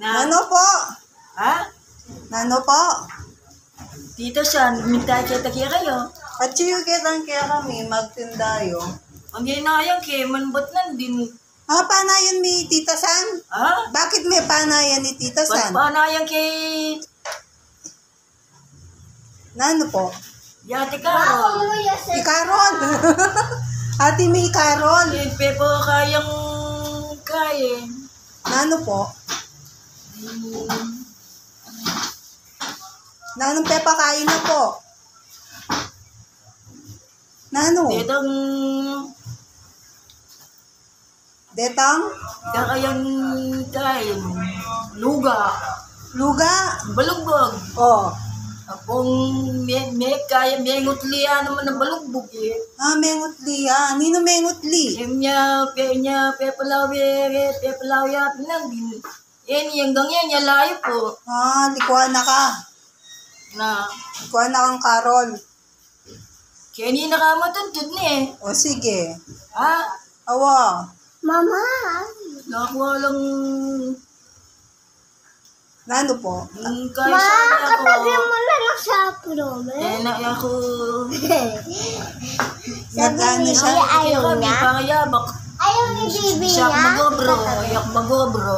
Nano po? Ha? Nano po? Tito siya, minta kita kaya kayo. At siyugitan kaya kami magtindayo. Ang ginayang kaya manbot nandin. Panayan ni Tita San? Ha? Bakit may panayan ni Tita San? Panayang kay... Nano po? Yati Carol. Si Carol. Ate May Carol. Yung pepo kayang kaya. Nano po? Nanong Pepa kain na po? Nano? Detang... Detang? Kakayang kain. Luga. Luga? Balugbog. Oh. Apong may kaya mengutlian naman ng balugbog eh. Mengutli. Nino mengutli? Pepalawi at nandin. Yung ganyan niya layo po. Likuan na ka. Likuan na kang Carol. Kaya hindi nakamatuntod na eh. O sige. Ha? Awa. Mama! Nakuha lang... Nano po? Kaya Ma, saan ako. kapag mo na lang sa promen. Kaya ako... Nagano siya? Ayaw niya? Pangayabak. Ayaw ni baby Siya niya? magobro. Ayak magobro.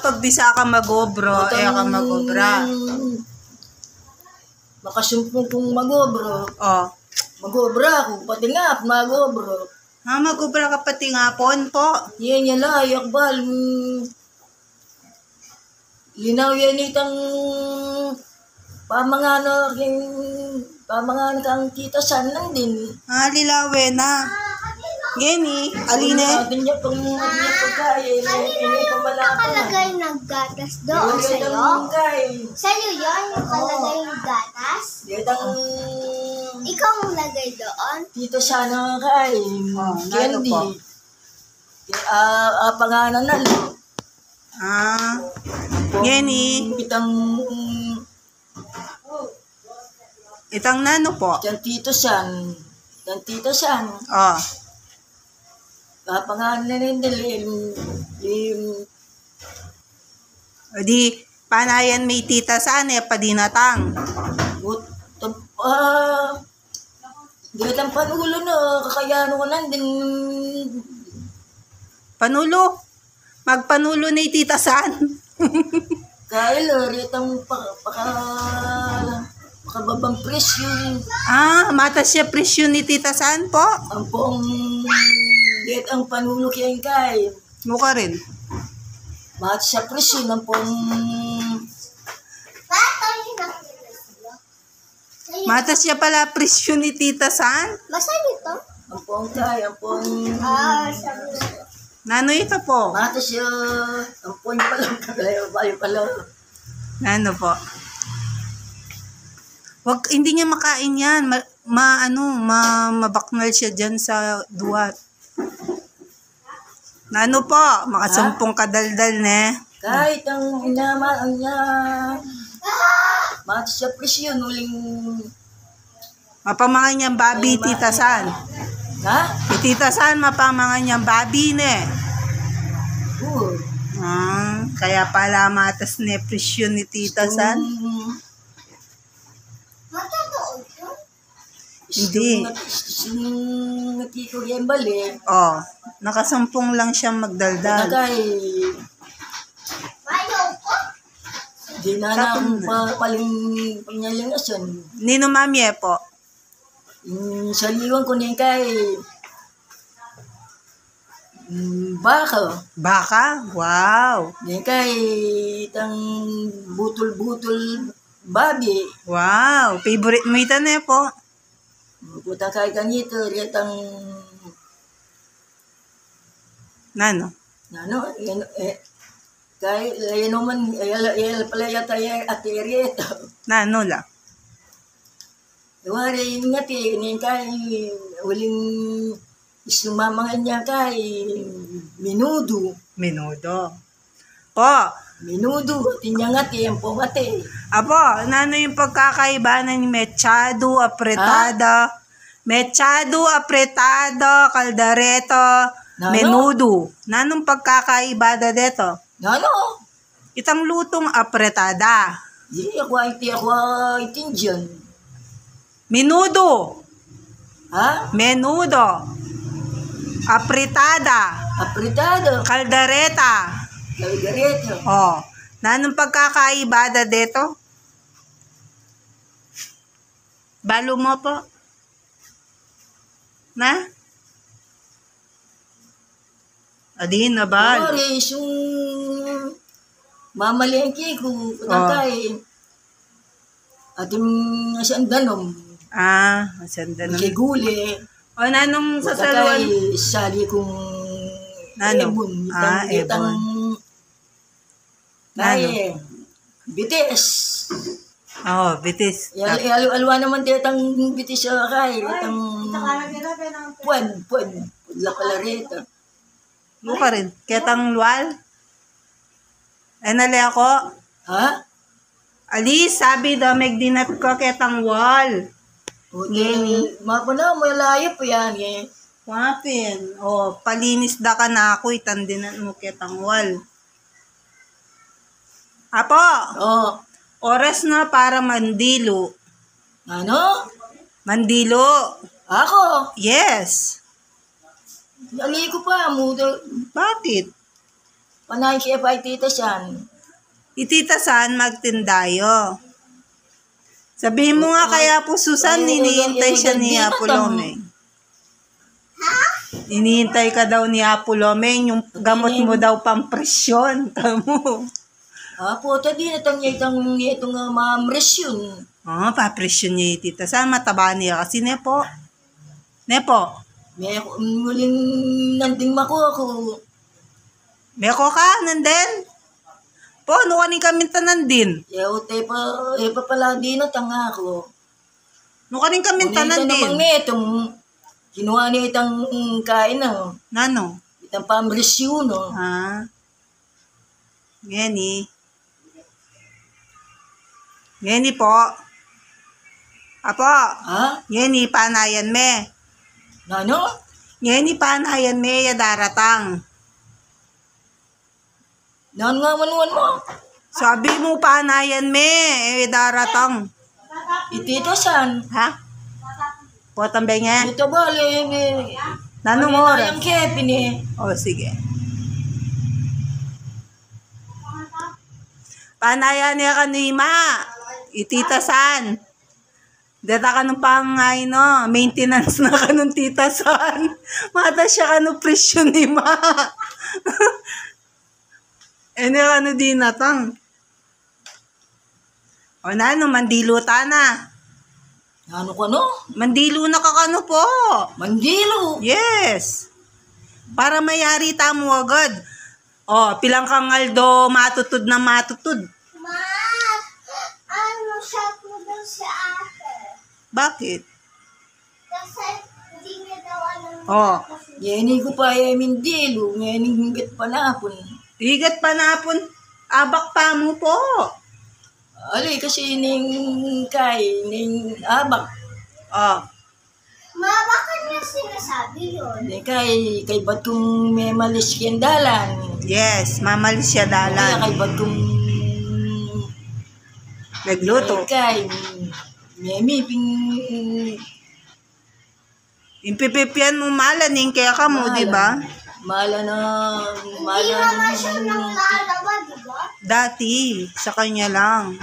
Pag bisa ka magobro, ka magobra. Makasumpong kong magobro. Oh. Magobra ako. Pati nga, magobro. Magobra ka pati nga po. Yan yan lang, ayak bal. Linaw yan itang pamangano kang kita san lang din. Lilawe na. Geni, aline. Atin niya pang pagkain. Nakalagay ng gatas doon sa'yo? Sa'yo yun, nakalagay ng gatas? Ditang Ikaw ang lagay doon? tito sana kain. Nano po? Panganan na lo. Geni. Itang nano po? Yan tito san. Oh. Pangalan na rin Di, panayan may Tita San padinatang. Ditang panulo na, kakayano ko nandin. Panulo. Magpanulo ni Tita San. Kaya ditang pakababang presyo. Matas siya presyo ni Tita San po? Ang pong ditang panulo kaya Mukha rin. matas siya presyo ng pong Matas siya pala presyo ni Tita San? Masan ito? ang pong Nano ito po? matas siya ang pong palang kagaya pala. Nano po? Hindi niya makain yan. Mabaknal siya dyan sa duwat. Nano po? Makasampung kadaldal ne. Kahit ang inamaan niya, matas siya presyo nuling... Mapamangan niyang babi, Tita San. Ha? Tita San, mapamangan niyang babi ne. Kaya pala matas ne presyo ni Tita San. Matatood yun? Hindi. Natiko yung balik. Nakasampung lang siyang magdaldal. Nagay, Ayaw ko? di na na akong paling panyalingasan. Nino mamye po? Yung saliwan ko niya kay baka. Baka? Wow. Niya kay itang butol-butol babi. Wow. Favorite mo ito na po? Puta kay kanito, itang Nano? kay ayun naman, pala yata at ito. Nano lang? Wari nga niya kay uling isumamangan niya kay minudo. Menudo. Po. Minudo, tinya nga ang pumate. Apo, nano yung pagkakaiba ng mechado, apretada? Mechado, apretada, caldareto, Nano? menudo. Nanong pagkakaiba da dito? Ano? Itang lutong apretada. Di ako itindihan. Menudo. Ha? Menudo. Apretada. Apretado. Caldereta. Caldereta. Oh. Nanong pagkakaibada dito? Balo mo po? Na? Adin na bal. Oris, yung mamalengke ko, patay. At yung saan ganom, Ah, sanda na. kay guli, O, nanong sa patay, salon? sali kong Nano? ebon. Ah, ebon. Kaya, bitis. Oh, bitis. Alwa naman tetang bitis siya kay, itang puwan, lakalareta. Luka rin. Ketang luwal? Ay, nali ako. Ha? Alis, sabi daw, magdinat ko ketang wall. O, mapa na, malayo po yan eh. Wapin. O, palinis da ka na ako, itandinan mo ketang wall. Apo, O, oras na para mandilo. ano? Mandilo. Ako? Yes. Aligo pa, mudo. Bakit? Panay siya pa tita siyan. Ititasan magtindayo. Sabihin mo nga kaya po, Susan, iniintay siya ni Apolomeng. Iniintay ka daw ni Apolomeng, yung gamot mo daw pampresyon. Tamo. Apo, tadi natang niya itong mamresyon. Oh, papresyon niya yung titasan. Mataba niya kasi, Nepo. Nepo, May muling nanding mako ako. meko ka, nanden? Po, nuwanin kami tanan din. Yaote pa pala di na tanga ako. Nuwanin kami tanan namang din. itong kinuha niya itang kain na. Nano? Itang pamresyon, no? Ha? Ngeni. Ngeni po. Apo, Ha? ngeni panayan me. Ano? Ngeni panayan me ya daratang. Nan nga manuan mo? Sabi mo panayan me, daratang. Ititasan. Ha? Po tambay nga. Ito ba, Nanong Ano oras? yung kepin eh. O, sige. Panayan niya ka ni Ma. Ititasan. Data ka nung pangay, no? Maintenance na ka nung titasan. Mata siya ka nung presyo ni Ma. Ano di natang? O na, no, mandilo ta na. Ano ka no? Mandilo na ka kano po. Mandilo. Yes. Para mayari ta mo agad. O, pilang kangaldo matutud na matutud. Ma, ano siya po daw sa ate? Bakit? Kasi hindi niya daw alam Oh. Yeni ko pa mindilo. Yeni hinggat pa na po. Higat pa napon. Abak pa mo po. Ali, kasi ning abak. Oh. Ma, bakit niya sinasabi yun? Ni kay ba't kung may malis dalan. Yes, mamalis siya Kaya dalan. kay ba't kung Nagluto. kay may miping Impipipyan mo malaning kaya ka mo, di ba? Mala na Hindi naman siya nang lalaba, di ba? Dati, sa kanya lang.